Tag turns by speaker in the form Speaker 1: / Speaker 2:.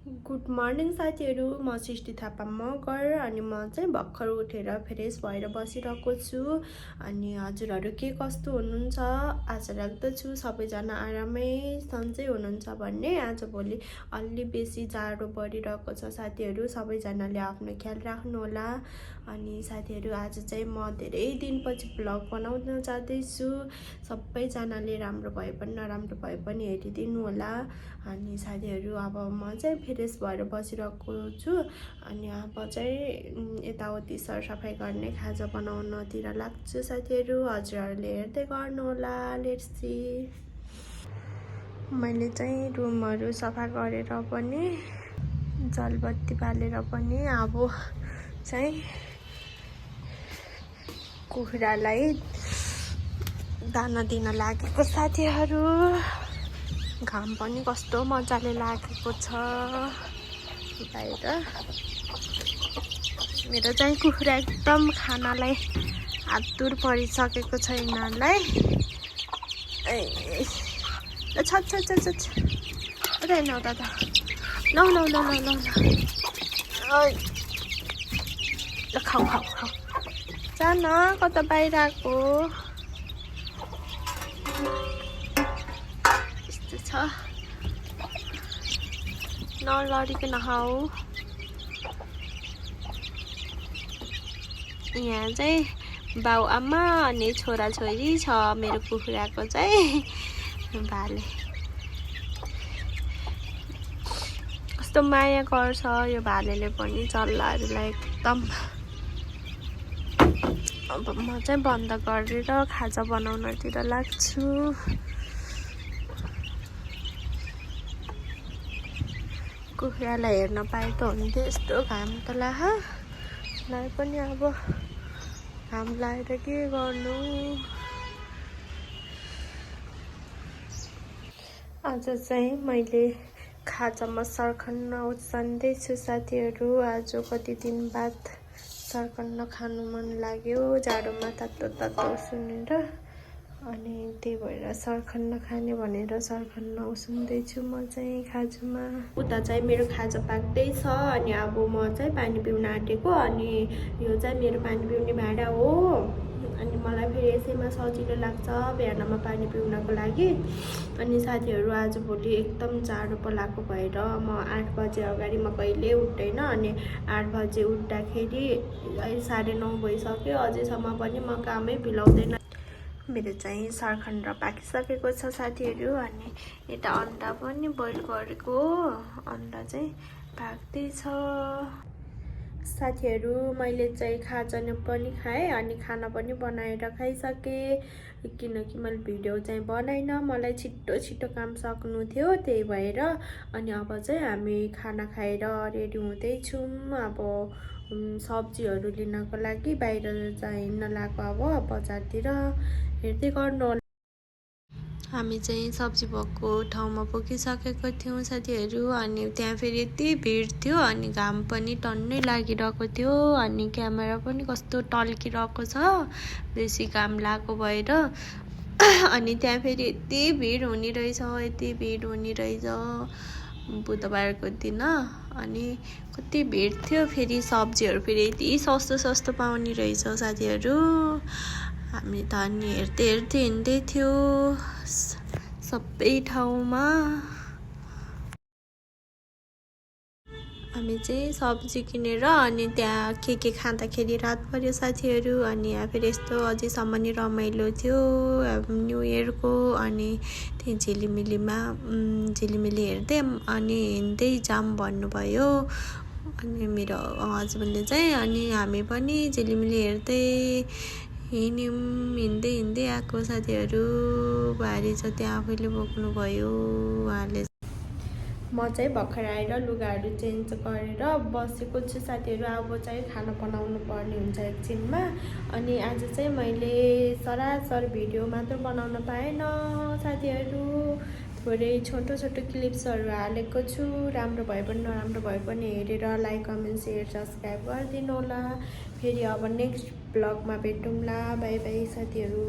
Speaker 1: Good morning साथीहरू, म सृष्टि थापा मगर अनि म चाहिँ भर्खर उठेर फ्रेस भएर बसिरहेको छु। अनि हजुरहरू के कस्तो हुनुहुन्छ? आशा राख्दछु सबैजना आरामै सन्चै हुनुहुन्छ भन्ने। आजभोलि अलि बेसी जाडो बढिरहेको छ साथीहरू, सबैजनाले आफ्नो ख्याल राख्नुहोला। अनि साथीहरू आज चाहिँ म धेरै दिनपछि भ्लग बनाउन जाँदैछु। सबैजनाले राम्रो भए पनि नराम्रो भए पनि हेरिदिनु होला। अनि साथीहरू अब म चाहिँ फ्रेस भएर बसिरहेको छु। अनि अब चाहिँ यताउति सरसफाइ गर्ने खाजा बनाउनतिर लाग्छु साथीहरू, हजुरहरूले हेर्दै गर्नुहोला। Let's see. मैले चाहिँ रुमहरू सफा गरेर पनि जलबत्ती बालेर पनि अब चाहिँ कुखुरालाई दाना दिन लागेको साथीहरू। घाम पनि कस्तो मजाले लागेको छ बाहिर। मेरो चाहिँ कुखुरा एकदम खानालाई आतुर परिसकेको छ यिनीहरूलाई। नौ दादा नौ नौ नौ नौ नौ खाऊ खाऊ खाऊ जान कता बाहिर आएको यस्तो छ। नलडिकन खाऊ। यहाँ चाहिँ बाउ आमा अनि छोराछोरी छ मेरो कुखुराको चाहिँ भाले। कस्तो माया गर्छ यो भालेले पनि चल्लाहरूलाई एकदम। अब म चाहिँ बन्द गरेर खाजा बनाउनतिर लाग्छु। कुखुरालाई हेर्न पाए त हुन्थ्यो। यस्तो घाम त लाइ पनि अब घाम लाएर के गर्नु। आज चाहिँ मैले खाजामा सरखन्न उचाल्दैछु साथीहरू। आज कति दिन बाद सरखन्न खानु मन लाग्यो जाडोमा तातो तातो सुनेर। अनि त्यही भएर सरखन्न खाने भनेर सरखन्न उसिन्दैछु म चाहिँ खाजामा। उता चाहिँ मेरो खाजा पाक्दैछ अनि अब म चाहिँ पानी पिउन आँटेको। अनि यो चाहिँ मेरो पानी पिउने भाँडा हो। अनि मलाई फेरि यसैमा सजिलो लाग्छ बिहानमा पानी पिउनको लागि। अनि साथीहरू आजभोलि एकदम जाडो पलाएको भएर म 8 बजे अगाडि म कहिले उठ्दैन। अनि 8 बजे उठ्दाखेरि 9:30 भइसक्यो, अझैसम्म पनि म कामै भिलाउँदैन। मेरो चाहिँ सरखन्न पाकिसकेको छ साथीहरू। अनि यता अन्डा पनि बोइल गरेको, अन्डा चाहिँ पाक्दैछ साथीहरू। मैले चाहिँ खाजा पनि खाएँ अनि खाना पनि बनाएर खाइसकेँ। किनकि मैले भिडियो चाहिँ बनाइनँ, मलाई छिट्टो छिट्टो काम सक्नु थियो त्यही भएर। अनि अब चाहिँ हामी खाना खाएर रेडी हुँदैछौँ। अब सब्जीहरू लिनको लागि बाहिर चाहिँ हिँड्न लाग्यो अब बजारतिर। हेर्दै गर्नु। हामी चाहिँ सब्जी भएको ठाउँमा पुगिसकेको थियौँ साथीहरू। अनि त्यहाँ फेरि यति भिड थियो अनि घाम पनि टन्नै लागिरहेको थियो। अनि क्यामेरा पनि कस्तो टल्किरहेको छ बेसी घाम लागेको भएर। अनि त्यहाँ फेरि यति भिड हुने रहेछ बुधबारको दिन। अनि कति भिड थियो। फेरि सब्जीहरू फेरि यति सस्तो सस्तो पाउने रहेछ साथीहरू। हामी त अनि हेर्दै हिँड्दै थियो सबै ठाउँमा। हामी चाहिँ सब्जी किनेर अनि त्यहाँ के खाँदाखेरि रात पर्यो साथीहरू। अनि यहाँ फेरि यस्तो अझैसम्म नि रमाइलो थियो न्यु इयरको। अनि त्यही झिलिमिली हेर्दै अनि हिँड्दै जाम भन्नुभयो अनि मेरो हस्बेन्डले चाहिँ। अनि हामी पनि झिलिमिली हेर्दै हिँड्दै आएको साथीहरू। भारी छ त्यहाँ आफैले बोक्नुभयो उहाँले। म चाहिँ भर्खर आएर लुगाहरू चेन्ज गरेर बसेको छु साथीहरू। अब चाहिँ खाना बनाउनु पर्ने हुन्छ एकछिनमा। अनि आज चाहिँ मैले सरासर भिडियो मात्र बनाउन पाएन साथीहरू। थोरै छोटो क्लिप्सहरू हालेको छु। राम्रो भए पनि नराम्रो भए पनि हेरेर लाइक कमेन्ट सेयर सब्सक्राइब गरिदिनु होला। फेरि अब नेक्स्ट ब्लगमा भेटौँला। बाई बाई साथीहरू।